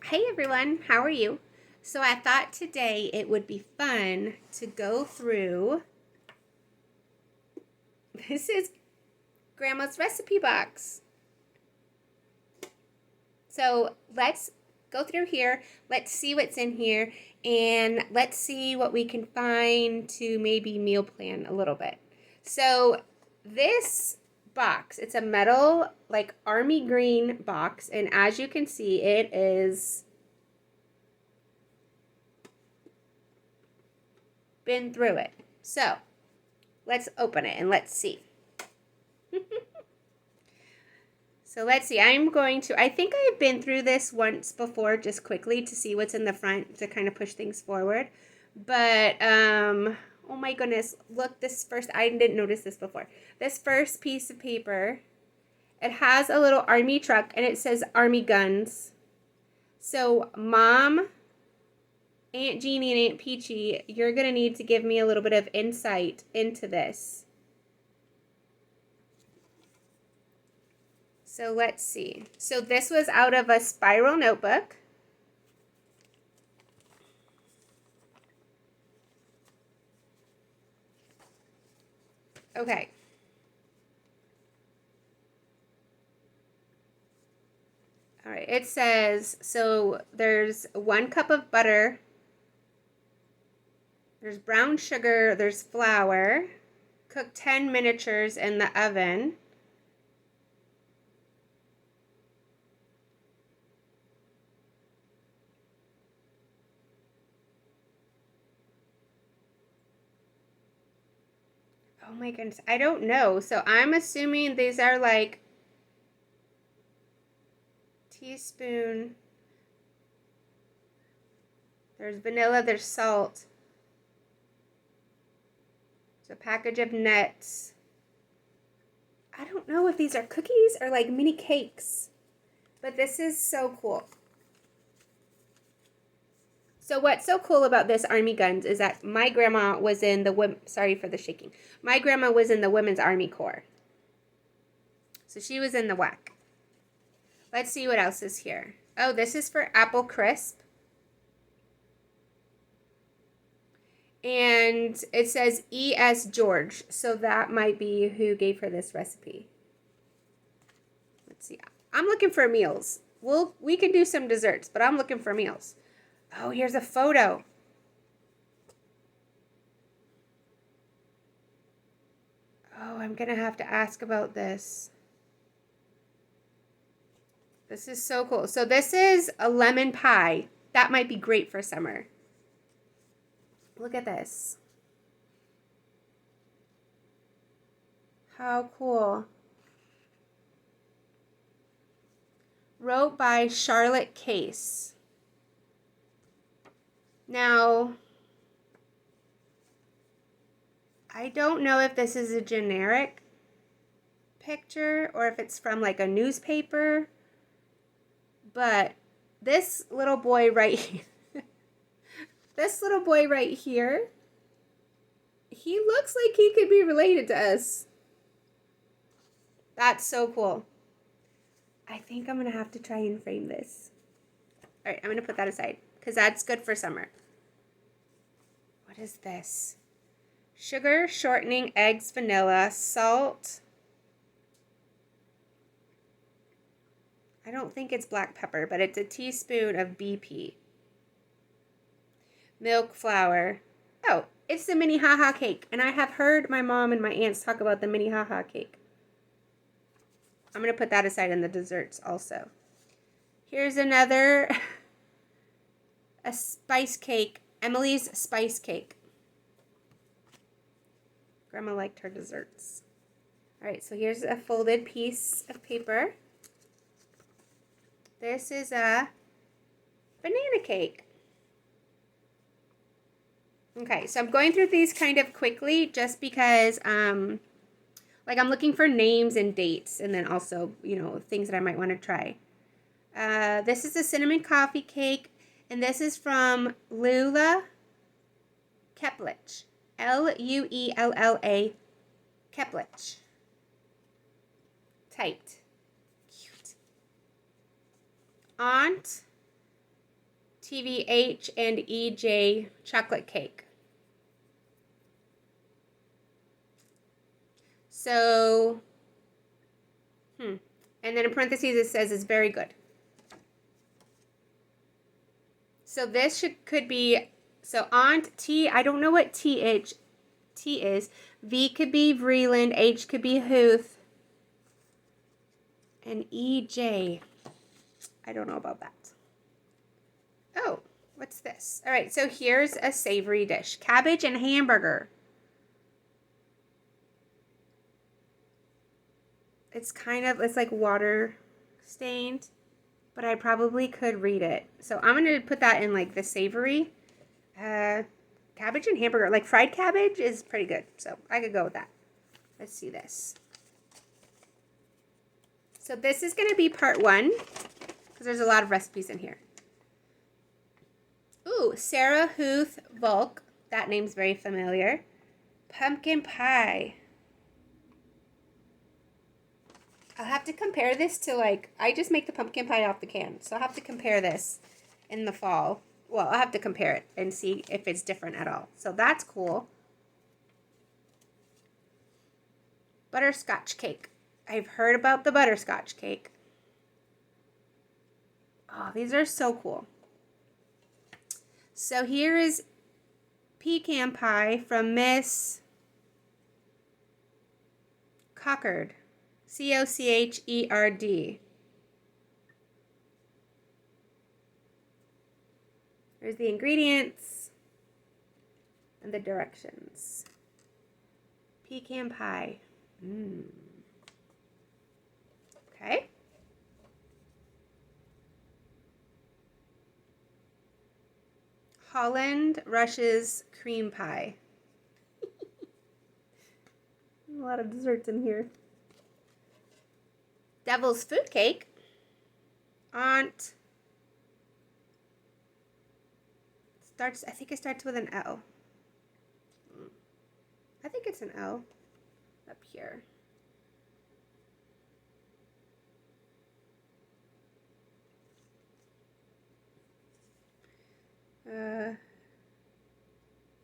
Hey everyone, how are you? So I thought today it would be fun to go through. This is Grandma's recipe box. So let's go through here. Let's see what's in here and let's see what we can find to maybe meal plan a little bit. So this box, it's a metal like army green box, and as you can see, it is been through it. So let's open it and let's see. So let's see, I think I've been through this once before just quickly to see what's in the front to kind of push things forward. But, oh my goodness, look, I didn't notice this before. This first piece of paper, it has a little army truck and it says Army Guns. So Mom, Aunt Jeannie, and Aunt Peachy, you're going to need to give me a little bit of insight into this. So let's see. So this was out of a spiral notebook. Okay. All right, it says, so there's 1 cup of butter, there's brown sugar, there's flour, cook 10 miniatures in the oven. Oh my goodness, I don't know. So I'm assuming these are like teaspoon. There's vanilla, there's salt. There's a package of nuts. I don't know if these are cookies or like mini cakes, but this is so cool. So what's so cool about this Army Guns is that my grandma was in the sorry for the shaking. My grandma was in the Women's Army Corps. So she was in the WAC. Let's see what else is here. Oh, this is for apple crisp. And it says E.S. George. So that might be who gave her this recipe. Let's see. I'm looking for meals. We can do some desserts, but I'm looking for meals. Oh, here's a photo. Oh, I'm going to have to ask about this. This is so cool. So this is a lemon pie. That might be great for summer. Look at this. How cool. Wrote by Charlotte Case. Now, I don't know if this is a generic picture or if it's from like a newspaper, but this little boy right here, he looks like he could be related to us. That's so cool. I think I'm going to have to try and frame this. All right, I'm going to put that aside because that's good for summer. What is this? Sugar, shortening, eggs, vanilla, salt. I don't think it's black pepper, but it's a teaspoon of BP. Milk, flour. Oh, it's the mini haha cake. And I have heard my mom and my aunts talk about the mini haha cake. I'm going to put that aside in the desserts also. Here's another, a spice cake. Emily's spice cake. Grandma liked her desserts. All right, so here's a folded piece of paper. This is a banana cake. Okay, so I'm going through these kind of quickly just because like I'm looking for names and dates and then also, things that I might want to try. This is a cinnamon coffee cake, and this is from Lula Keplich. Luella Keplich. Typed. Cute. Aunt TVH and EJ chocolate cake. So, and then in parentheses it says it's very good. So this could be, so Aunt T, I don't know what T is. V could be Vreeland, H could be Huth, and EJ, I don't know about that. Oh, what's this? All right, so here's a savory dish. Cabbage and hamburger. It's it's like water stained, but I probably could read it. So I'm going to put that in like the savory. Cabbage and hamburger. Like fried cabbage is pretty good. So I could go with that. Let's see this. So this is going to be part 1 because there's a lot of recipes in here. Ooh, Sarah Huth Volk. That name's very familiar. Pumpkin pie. I'll have to compare this to like, I just make the pumpkin pie off the can. So I'll have to compare this in the fall. Well, I'll have to compare it and see if it's different at all. So that's cool. Butterscotch cake. I've heard about the butterscotch cake. Oh, these are so cool. So here is pecan pie from Miss Cochard. Cocherd. There's the ingredients and the directions. Pecan pie. Okay. Holland Rush's cream pie. A lot of desserts in here. Devil's food cake. Aunt. I think it starts with an L. I think it's an L up here.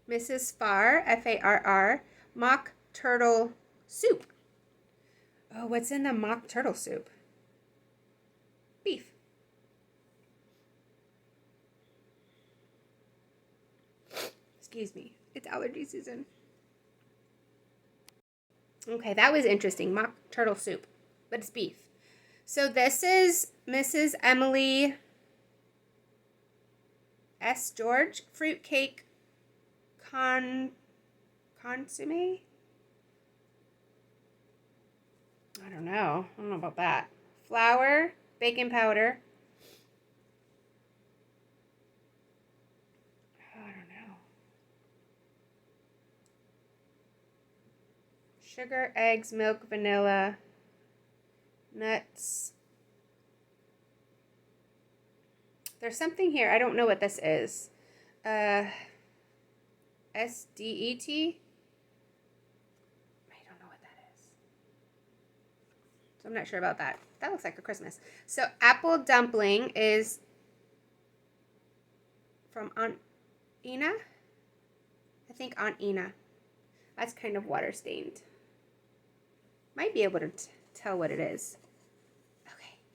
Mrs. Farr, Farr, mock turtle soup. Oh, what's in the mock turtle soup? Beef. Excuse me. It's allergy season. Okay, that was interesting. Mock turtle soup, but it's beef. So this is Mrs. Emily S. George fruitcake consomme. I don't know about that. Flour, baking powder. I don't know. Sugar, eggs, milk, vanilla, nuts. There's something here. I don't know what this is. SDET? I don't know what that is. So I'm not sure about that. That looks like a Christmas. So apple dumpling is from Aunt Ina. I think Aunt Ina. That's kind of water stained. Might be able to tell what it is.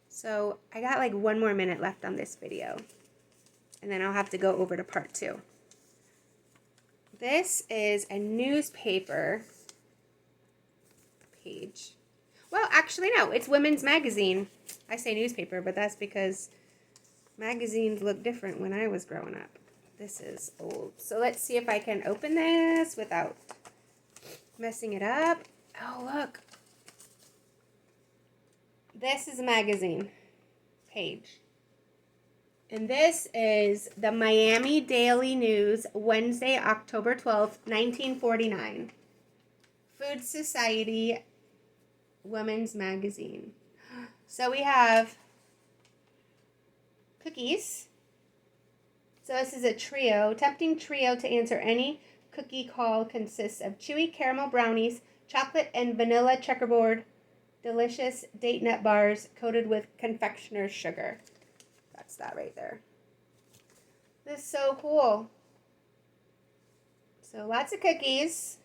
So I got like 1 more minute left on this video, and then I'll have to go over to part 2. This is a newspaper page. Well, actually, no, it's Women's Magazine. I say newspaper, but that's because magazines look different when I was growing up. This is old. So let's see if I can open this without messing it up. Oh, look. This is a magazine page. And this is the Miami Daily News, Wednesday, October 12th, 1949. Food Society Women's Magazine. So we have cookies. So this is a trio. Tempting trio to answer any cookie call consists of chewy caramel brownies, chocolate and vanilla checkerboard, delicious date nut bars coated with confectioner's sugar. That's that right there. This is so cool. So lots of cookies.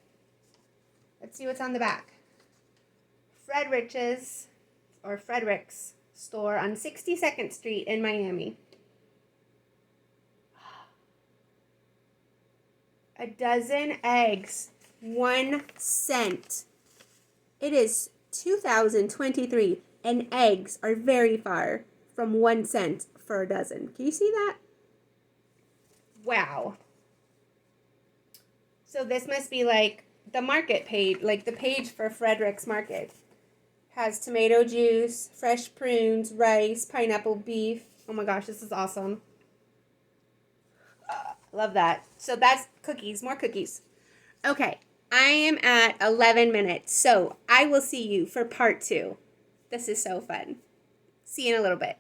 Let's see what's on the back. Frederick's store on 62nd Street in Miami. A dozen eggs, 1 cent. It is 2023 and eggs are very far from 1 cent for a dozen. Can you see that? Wow. So this must be like the market page, like the page for Frederick's Market. Has tomato juice, fresh prunes, rice, pineapple, beef. Oh my gosh, this is awesome. Love that. So that's cookies, more cookies. Okay, I am at 11 minutes, so I will see you for part 2. This is so fun. See you in a little bit.